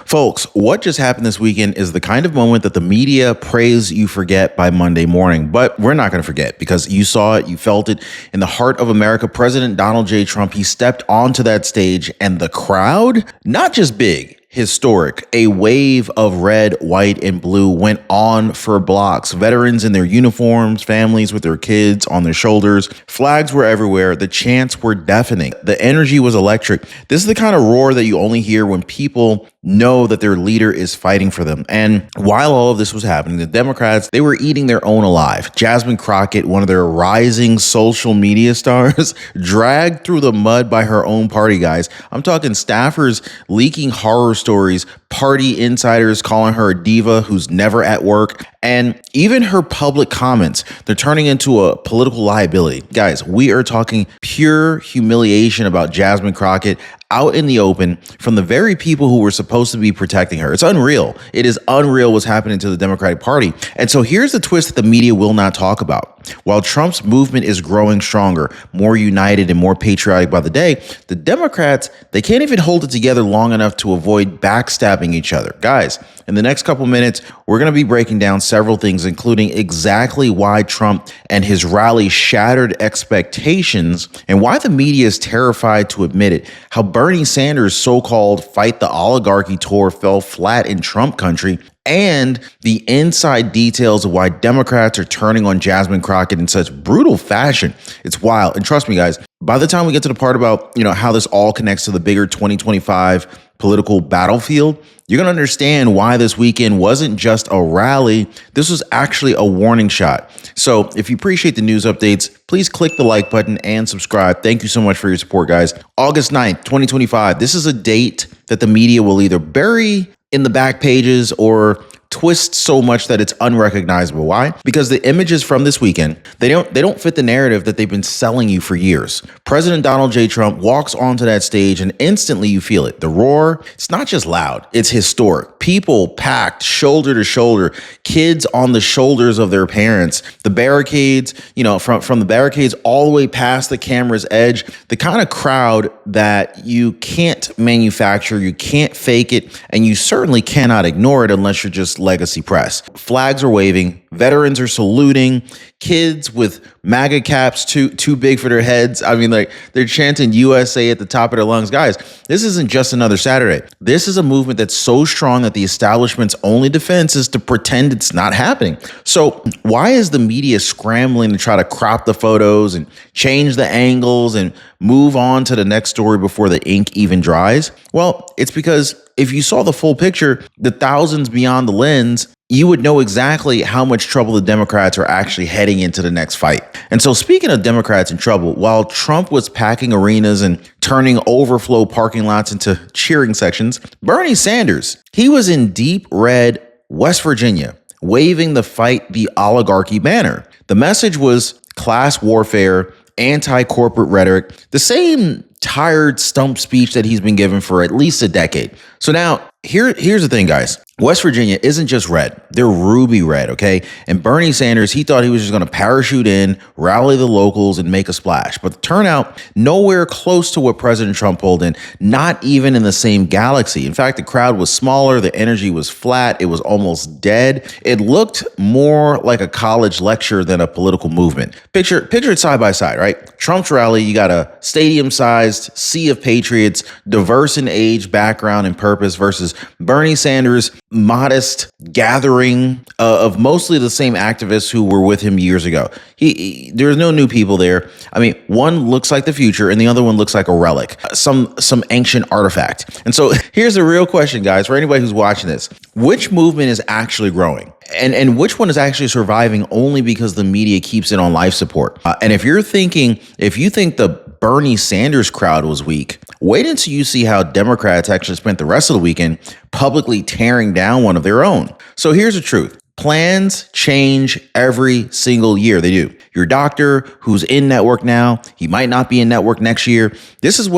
Folks, what just happened this weekend is the kind of moment that the media prays you forget by Monday morning. But we're not going to forget because you saw it, you felt it in the heart of America. President Donald J. Trump, he stepped onto that stage and the crowd, not just big, historic. A wave of red, white, and blue went on for blocks. Veterans in their uniforms, families with their kids on their shoulders. Flags were everywhere. The chants were deafening. The energy was electric. This is the kind of roar that you only hear when people know that their leader is fighting for them. And while all of this was happening, the Democrats, they were eating their own alive. Jasmine Crockett, one of their rising social media stars, dragged through the mud by her own party, guys. I'm talking staffers leaking horror stories, party insiders calling her a diva who's never at work, and even her public comments, they're turning into a political liability. Guys, we are talking pure humiliation about Jasmine Crockett out in the open from the very people who were supposed to be protecting her. It's unreal. It is unreal what's happening to the Democratic Party. And so here's the twist that the media will not talk about. While Trump's movement is growing stronger, more united and more patriotic by the day, the Democrats, they can't even hold it together long enough to avoid backstabbing each other. Guys, in the next couple minutes, we're going to be breaking down several things, including exactly why Trump and his rally shattered expectations and why the media is terrified to admit it, how Bernie Sanders' so-called Fight the Oligarchy tour fell flat in Trump country, and the inside details of why Democrats are turning on Jasmine Crockett in such brutal fashion. It's wild. And trust me, guys, by the time we get to the part about, how this all connects to the bigger 2025 political battlefield, you're going to understand why this weekend wasn't just a rally. This was actually a warning shot. So if you appreciate the news updates, please click the like button and subscribe. Thank you so much for your support, guys. August 9th, 2025. This is a date that the media will either bury in the back pages or twist so much that it's unrecognizable. Why? Because the images from this weekend, they don't fit the narrative that they've been selling you for years. President Donald J. Trump walks onto that stage and instantly you feel it. The roar, it's not just loud, it's historic. People packed shoulder to shoulder, kids on the shoulders of their parents. The barricades, from the barricades all the way past the camera's edge, the kind of crowd that you can't manufacture, you can't fake it, and you certainly cannot ignore it unless you're just legacy press. Flags are waving, veterans are saluting, kids with MAGA caps too big for their heads. I mean, they're chanting USA at the top of their lungs. Guys, this isn't just another Saturday. This is a movement that's so strong that the establishment's only defense is to pretend it's not happening. So why is the media scrambling to try to crop the photos and change the angles and move on to the next story before the ink even dries? Well, it's because if you saw the full picture, the thousands beyond the lens, you would know exactly how much trouble the Democrats are actually heading into the next fight. And so speaking of Democrats in trouble, while Trump was packing arenas and turning overflow parking lots into cheering sections, Bernie Sanders, he was in deep red West Virginia, waving the Fight the Oligarchy banner. The message was class warfare, anti-corporate rhetoric, the same tired stump speech that he's been given for at least a decade. So now here's the thing, guys. West Virginia isn't just red. They're ruby red, okay? And Bernie Sanders, he thought he was just going to parachute in, rally the locals, and make a splash. But the turnout, nowhere close to what President Trump pulled in, not even in the same galaxy. In fact, the crowd was smaller. The energy was flat. It was almost dead. It looked more like a college lecture than a political movement. Picture it side by side, right? Trump's rally, you got a stadium-sized sea of patriots, diverse in age, background, and purpose, versus Bernie Sanders' modest gathering of mostly the same activists who were with him years ago. There's no new people there. I mean, one looks like the future and the other one looks like a relic, some ancient artifact. And so here's the real question, guys, for anybody who's watching this. Which movement is actually growing? And which one is actually surviving only because the media keeps it on life support? And if you think the Bernie Sanders crowd was weak, wait until you see how Democrats actually spent the rest of the weekend publicly tearing down one of their own. So here's the truth. Plans change every single year. They do. Your doctor who's in network now, he might not be in network next year. This is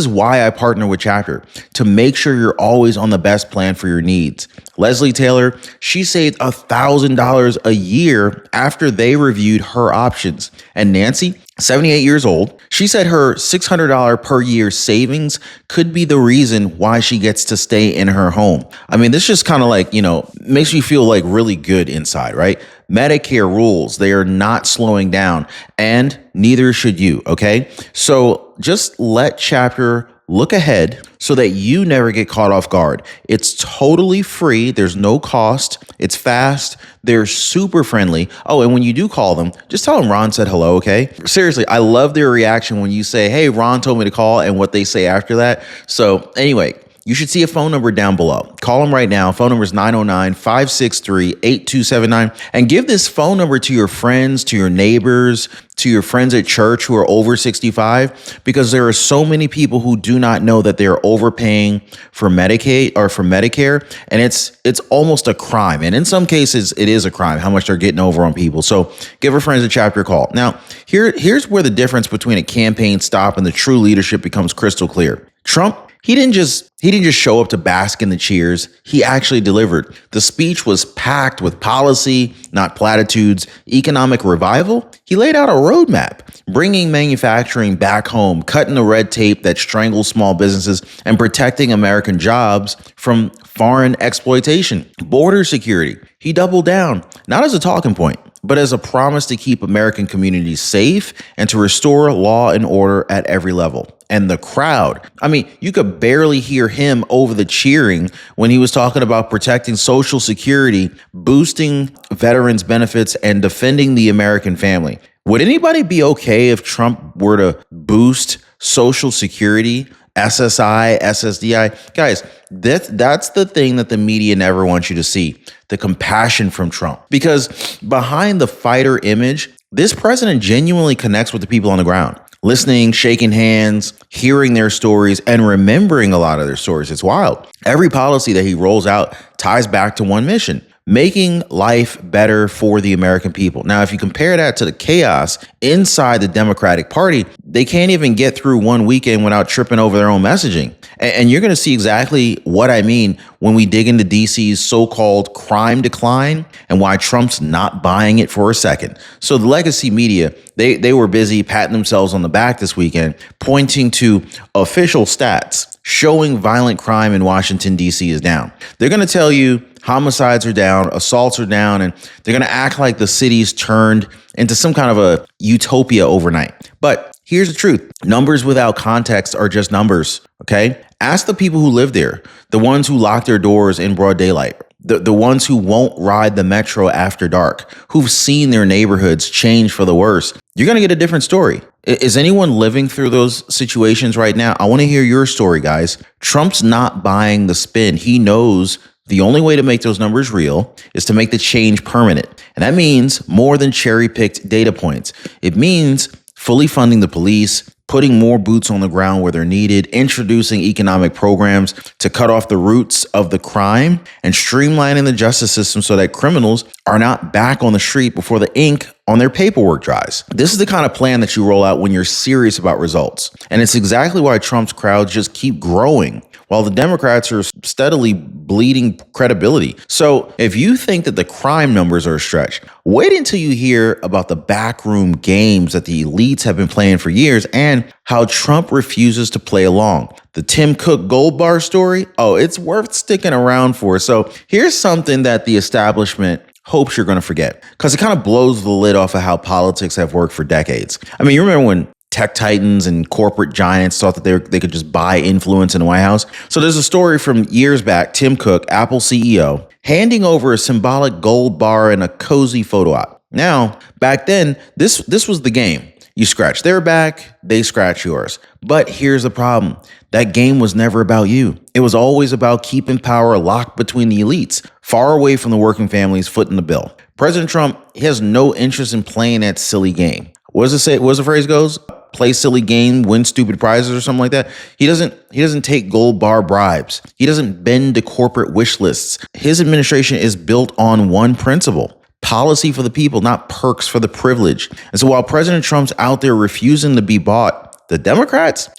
why I partner with Chapter, to make sure you're always on the best plan for your needs. Leslie Taylor, she saved $1,000 a year after they reviewed her options. And Nancy, 78 years old, she said her $600 per year savings could be the reason why she gets to stay in her home. I mean, this just kind of like, makes you feel like really good inside, right? Medicare rules, they are not slowing down, and neither should you, okay? So just let Chapter look ahead so that you never get caught off guard. It's totally free. There's no cost. It's fast. They're super friendly. Oh, and when you do call them, just tell them Ron said hello, okay? Seriously, I love their reaction when you say, hey, Ron told me to call, and what they say after that. So anyway, you should see a phone number down below. Call them right now. Phone number is 909-563-8279. And give this phone number to your friends, to your neighbors, to your friends at church who are over 65, because there are so many people who do not know that they're overpaying for Medicaid or for Medicare. And it's almost a crime. And in some cases, it is a crime how much they're getting over on people. So give our friends at Chapter a call. Now, here's where the difference between a campaign stop and the true leadership becomes crystal clear. Trump, he didn't just show up to bask in the cheers. He actually delivered. The speech was packed with policy, not platitudes, economic revival. He laid out a roadmap, bringing manufacturing back home, cutting the red tape that strangles small businesses, and protecting American jobs from foreign exploitation. Border security. He doubled down, not as a talking point, but as a promise to keep American communities safe and to restore law and order at every level. And the crowd, I mean, you could barely hear him over the cheering when he was talking about protecting Social Security, boosting veterans' benefits, and defending the American family. Would anybody be okay if Trump were to boost Social Security, SSI, SSDI? Guys, that's the thing that the media never wants you to see, the compassion from Trump. Because behind the fighter image, this president genuinely connects with the people on the ground. Listening, shaking hands, hearing their stories, and remembering a lot of their stories. It's wild. Every policy that he rolls out ties back to one mission: making life better for the American people. Now, if you compare that to the chaos inside the Democratic Party, they can't even get through one weekend without tripping over their own messaging. And you're going to see exactly what I mean when we dig into DC's so-called crime decline and why Trump's not buying it for a second. So the legacy media, they were busy patting themselves on the back this weekend, pointing to official stats showing violent crime in Washington, D.C. is down. They're going to tell you homicides are down, assaults are down, and they're going to act like the city's turned into some kind of a utopia overnight. But here's the truth. Numbers without context are just numbers, okay? Ask the people who live there, the ones who lock their doors in broad daylight, the ones who won't ride the metro after dark, who've seen their neighborhoods change for the worse. You're going to get a different story. Is anyone living through those situations right now? I want to hear your story, guys. Trump's not buying the spin. He knows the only way to make those numbers real is to make the change permanent. And that means more than cherry-picked data points. It means fully funding the police, putting more boots on the ground where they're needed, introducing economic programs to cut off the roots of the crime, and streamlining the justice system so that criminals are not back on the street before the ink on their paperwork dries. This is the kind of plan that you roll out when you're serious about results. And it's exactly why Trump's crowds just keep growing, while the Democrats are steadily bleeding credibility. So if you think that the crime numbers are a stretch, wait until you hear about the backroom games that the elites have been playing for years and how Trump refuses to play along. The Tim Cook gold bar story, it's worth sticking around for. So here's something that the establishment hopes you're going to forget, because it kind of blows the lid off of how politics have worked for decades. I mean, you remember when tech titans and corporate giants thought that they could just buy influence in the White House? So there's a story from years back, Tim Cook, Apple CEO, handing over a symbolic gold bar and a cozy photo op. Now, back then, this was the game. You scratch their back, they scratch yours. But here's the problem. That game was never about you. It was always about keeping power locked between the elites, far away from the working families footing the bill. President Trump, he has no interest in playing that silly game. What does it say? What does the phrase goes? play silly game, win stupid prizes or something like that. He doesn't take gold bar bribes. He doesn't bend to corporate wish lists. His administration is built on one principle: policy for the people, not perks for the privileged. And so while President Trump's out there refusing to be bought, the Democrats,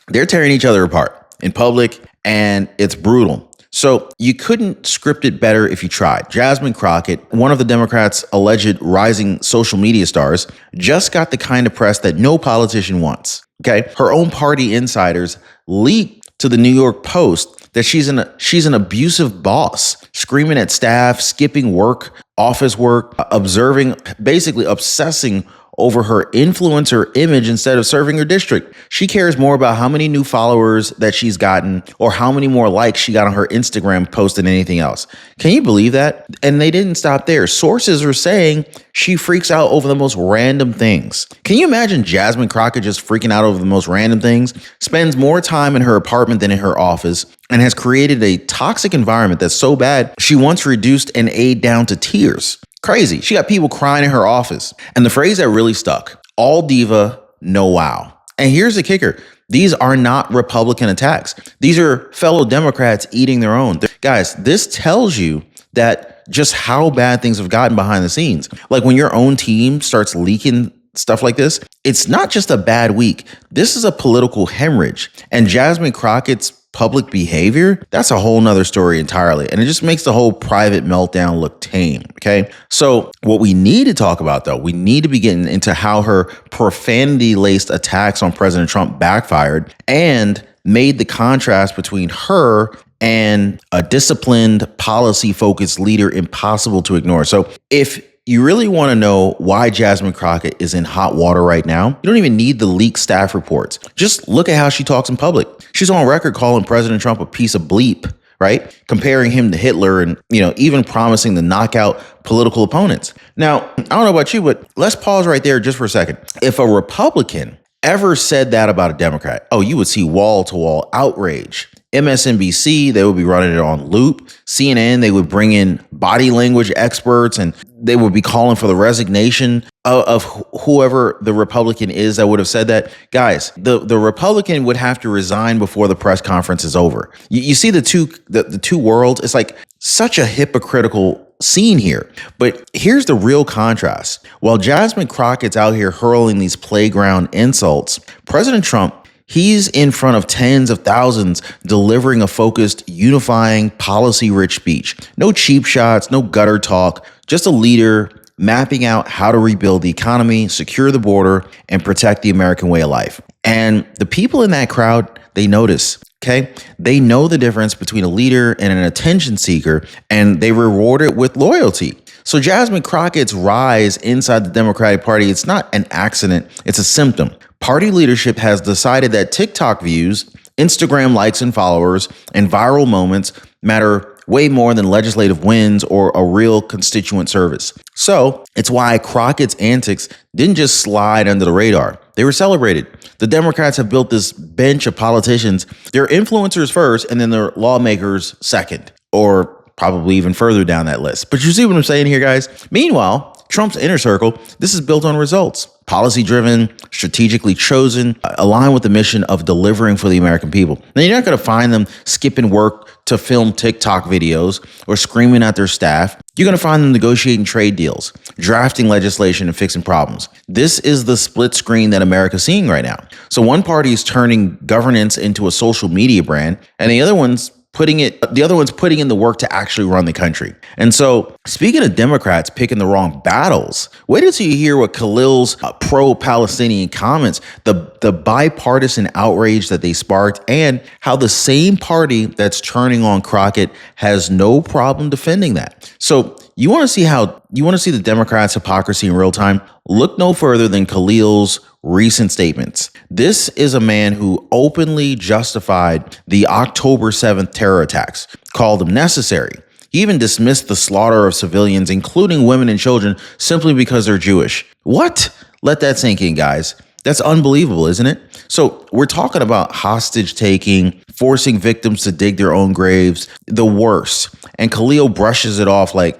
they're tearing each other apart in public, and it's brutal. So you couldn't script it better if you tried. Jasmine Crockett, one of the Democrats' alleged rising social media stars, just got the kind of press that no politician wants. Okay, her own party insiders leaked to the New York Post that she's an abusive boss, screaming at staff, skipping work, office work, basically obsessing over her influencer image instead of serving her district. She cares more about how many new followers that she's gotten or how many more likes she got on her Instagram post than anything else. Can you believe that? And they didn't stop there. Sources are saying she freaks out over the most random things. Can you imagine Jasmine Crockett just freaking out over the most random things? Spends more time in her apartment than in her office, and has created a toxic environment that's so bad she once reduced an aide down to tears. Crazy. She got people crying in her office. And the phrase that really stuck: all diva, no wow. And here's the kicker: these are not Republican attacks. These are fellow Democrats eating their own. Guys, this tells you that just how bad things have gotten behind the scenes. Like when your own team starts leaking stuff like this, it's not just a bad week. This is a political hemorrhage. And Jasmine Crockett's public behavior, that's a whole nother story entirely. And it just makes the whole private meltdown look tame. Okay. So what we need to talk about, though, we need to be getting into how her profanity laced attacks on President Trump backfired and made the contrast between her and a disciplined, policy focused leader impossible to ignore. So if you really want to know why Jasmine Crockett is in hot water right now, you don't even need the leaked staff reports. Just look at how she talks in public. She's on record calling President Trump a piece of bleep, right? Comparing him to Hitler and, even promising to knock out political opponents. Now, I don't know about you, but let's pause right there just for a second. If a Republican ever said that about a Democrat, you would see wall-to-wall outrage. MSNBC, they would be running it on loop. CNN, they would bring in body language experts and they would be calling for the resignation of whoever the Republican is that would have said that. Guys, the Republican would have to resign before the press conference is over. You see the two worlds. It's like such a hypocritical scene here. But here's the real contrast. While Jasmine Crockett's out here hurling these playground insults, President Trump, he's in front of tens of thousands delivering a focused, unifying, policy-rich speech. No cheap shots, no gutter talk, just a leader mapping out how to rebuild the economy, secure the border, and protect the American way of life. And the people in that crowd, they notice. Okay, they know the difference between a leader and an attention seeker, and they reward it with loyalty. So Jasmine Crockett's rise inside the Democratic Party, it's not an accident, it's a symptom. Party leadership has decided that TikTok views, Instagram likes and followers, and viral moments matter way more than legislative wins or a real constituent service. So it's why Crockett's antics didn't just slide under the radar. They were celebrated. The Democrats have built this bench of politicians. They're influencers first, and then they're lawmakers second, or probably even further down that list. But you see what I'm saying here, guys? Meanwhile, Trump's inner circle, this is built on results. Policy-driven, strategically chosen, aligned with the mission of delivering for the American people. Now, you're not going to find them skipping work to film TikTok videos or screaming at their staff. You're going to find them negotiating trade deals, drafting legislation, and fixing problems. This is the split screen that America's seeing right now. So one party is turning governance into a social media brand, and the other one's putting in the work to actually run the country. And so, speaking of Democrats picking the wrong battles, wait until you hear what Khalil's pro-Palestinian comments, the bipartisan outrage that they sparked, and how the same party that's turning on Crockett has no problem defending that. So you want to see the Democrats' hypocrisy in real time? Look no further than Khalil's recent statements. This is a man who openly justified the October 7th terror attacks, called them necessary. He even dismissed the slaughter of civilians, including women and children, simply because they're Jewish. What? Let that sink in, guys. That's unbelievable, isn't it? So we're talking about hostage taking, forcing victims to dig their own graves, the worst. And Khalil brushes it off like,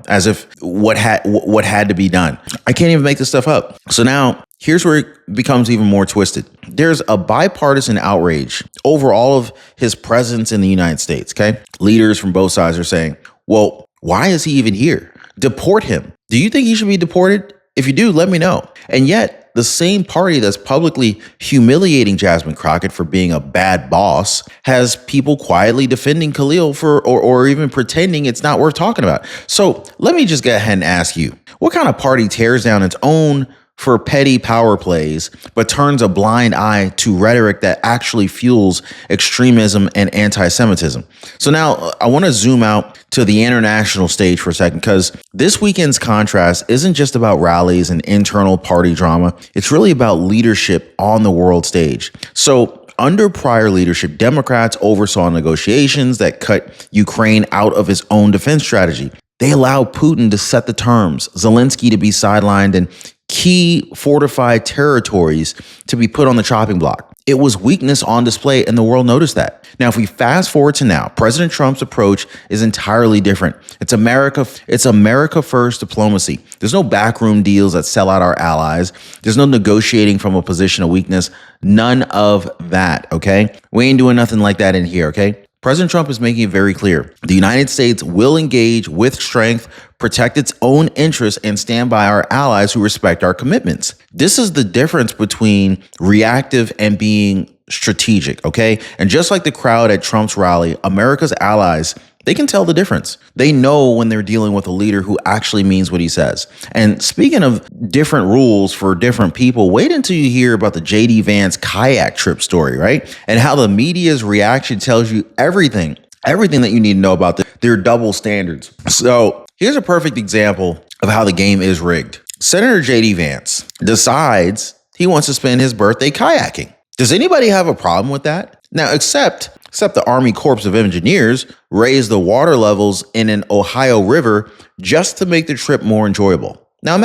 as if what had to be done. I can't even make this stuff up. So now here's where it becomes even more twisted. There's a bipartisan outrage over all of his presence in the United States, okay? Leaders from both sides are saying, well, why is he even here? Deport him. Do you think he should be deported? If you do, let me know. And yet, the same party that's publicly humiliating Jasmine Crockett for being a bad boss has people quietly defending Khalil or even pretending it's not worth talking about. So let me just go ahead and ask you, what kind of party tears down its own for petty power plays, but turns a blind eye to rhetoric that actually fuels extremism and anti-Semitism? So now I want to zoom out to the international stage for a second, because this weekend's contrast isn't just about rallies and internal party drama. It's really about leadership on the world stage. So under prior leadership, Democrats oversaw negotiations that cut Ukraine out of its own defense strategy. They allowed Putin to set the terms, Zelensky to be sidelined, and key fortified territories to be put on the chopping block. It was weakness on display, and the world noticed that. Now, if we fast forward to now, President Trump's approach is entirely different. It's America first diplomacy. There's no backroom deals that sell out our allies. There's no negotiating from a position of weakness. None of that, okay? We ain't doing nothing like that in here, okay? President Trump is making it very clear. The United States will engage with strength, protect its own interests, and stand by our allies who respect our commitments. This is the difference between reactive and being strategic, okay? And just like the crowd at Trump's rally, America's allies, they can tell the difference. They know when they're dealing with a leader who actually means what he says. And speaking of different rules for different people, wait until you hear about the JD Vance kayak trip story, right? And how the media's reaction tells you everything that you need to know about their double standards. So here's a perfect example of how the game is rigged. Senator JD Vance decides he wants to spend his birthday kayaking. Does anybody have a problem with that? Now, except the Army Corps of Engineers raised the water levels in an Ohio river just to make the trip more enjoyable. Now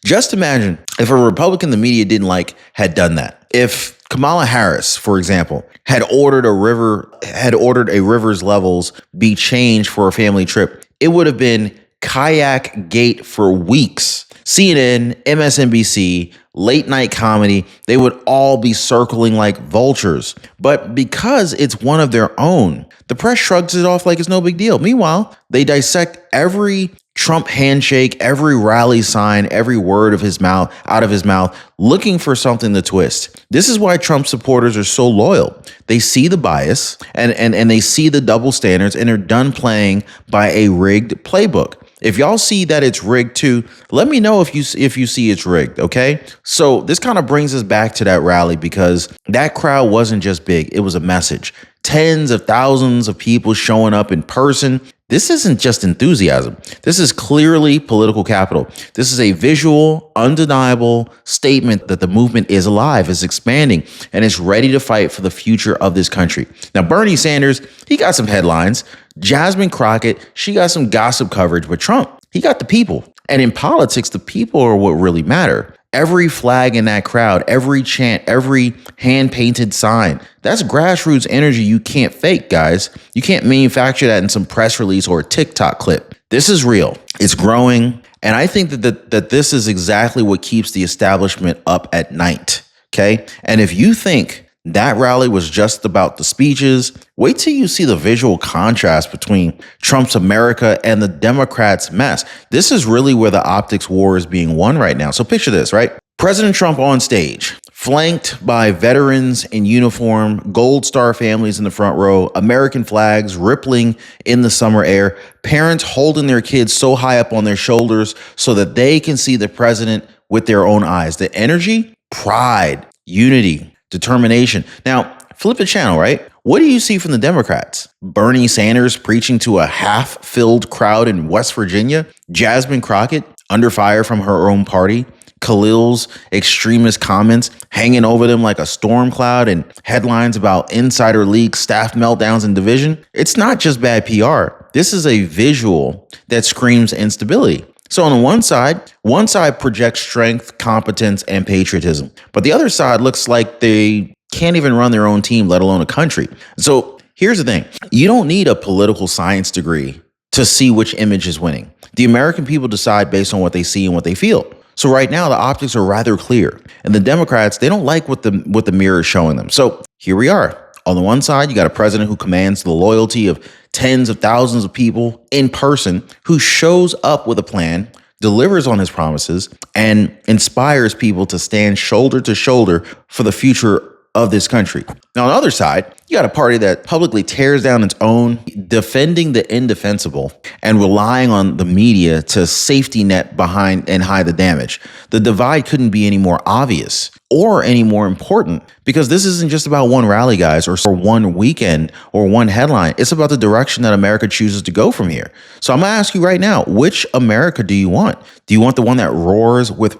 just imagine if a Republican the media didn't like had done that. If Kamala Harris, for example, had ordered a river's levels be changed for a family trip, it would have been kayak gate for weeks. CNN, MSNBC, late night comedy, they would all be circling like vultures. But because it's one of their own, the press shrugs it off like it's no big deal. Meanwhile, they dissect every Trump handshake, every rally sign, every word of his mouth, out of his mouth, looking for something to twist. This is why Trump supporters are so loyal. They see the bias and they see the double standards, and they're done playing by a rigged playbook. If y'all see that it's rigged too, let me know if you see it's rigged, okay? So this kind of brings us back to that rally, because that crowd wasn't just big, it was a message. Tens of thousands of people showing up in person. This isn't just enthusiasm. This is clearly political capital. This is a visual, undeniable statement that the movement is alive, is expanding, and is ready to fight for the future of this country. Now, Bernie Sanders, he got some headlines. Jasmine Crockett, she got some gossip coverage. But Trump, he got the people. And in politics, the people are what really matter. Every flag in that crowd, every chant, every hand-painted sign, that's grassroots energy you can't fake, guys. You can't manufacture that in some press release or a TikTok clip. This is real. It's growing. And I think that this is exactly what keeps the establishment up at night, okay? And if you think that rally was just about the speeches, wait till you see the visual contrast between Trump's America and the Democrats' mess. This is really where the optics war is being won right now. So picture this, right? President Trump on stage, flanked by veterans in uniform, Gold Star families in the front row, American flags rippling in the summer air, parents holding their kids so high up on their shoulders so that they can see the president with their own eyes. The energy, pride, unity, determination. Now, flip the channel, right? What do you see from the Democrats? Bernie Sanders preaching to a half-filled crowd in West Virginia? Jasmine Crockett under fire from her own party? Khalil's extremist comments hanging over them like a storm cloud, and headlines about insider leaks, staff meltdowns, and division? It's not just bad PR. This is a visual that screams instability. So on the one side projects strength, competence, and patriotism. But the other side looks like they can't even run their own team, let alone a country. So here's the thing. You don't need a political science degree to see which image is winning. The American people decide based on what they see and what they feel. So right now, the optics are rather clear. And the Democrats, they don't like what the mirror is showing them. So here we are. On the one side, you got a president who commands the loyalty of tens of thousands of people in person, who shows up with a plan, delivers on his promises, and inspires people to stand shoulder to shoulder for the future of this country. Now, on the other side, you got a party that publicly tears down its own, defending the indefensible and relying on the media to safety net behind and hide the damage. The divide couldn't be any more obvious or any more important, because this isn't just about one rally, guys, or one weekend or one headline. It's about the direction that America chooses to go from here. So I'm gonna ask you right now, which America do you want? Do you want the one that roars with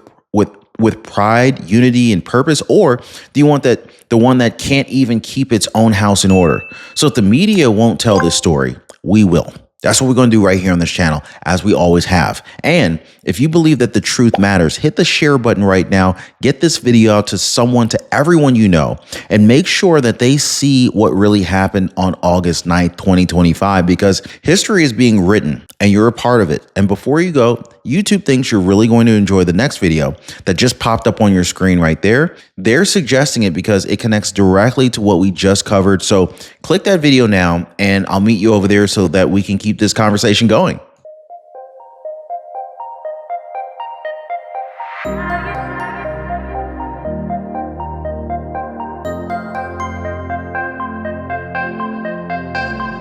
pride, unity, and purpose? Or do you want the one that can't even keep its own house in order? So if the media won't tell this story, we will. That's what we're going to do right here on this channel, as we always have. And if you believe that the truth matters, hit the share button right now. Get this video out to someone, to everyone you know, and make sure that they see what really happened on August 9th, 2025, because history is being written and you're a part of it. And before you go, YouTube thinks you're really going to enjoy the next video that just popped up on your screen right there. They're suggesting it because it connects directly to what we just covered. So click that video now and I'll meet you over there so that we can keep this conversation going.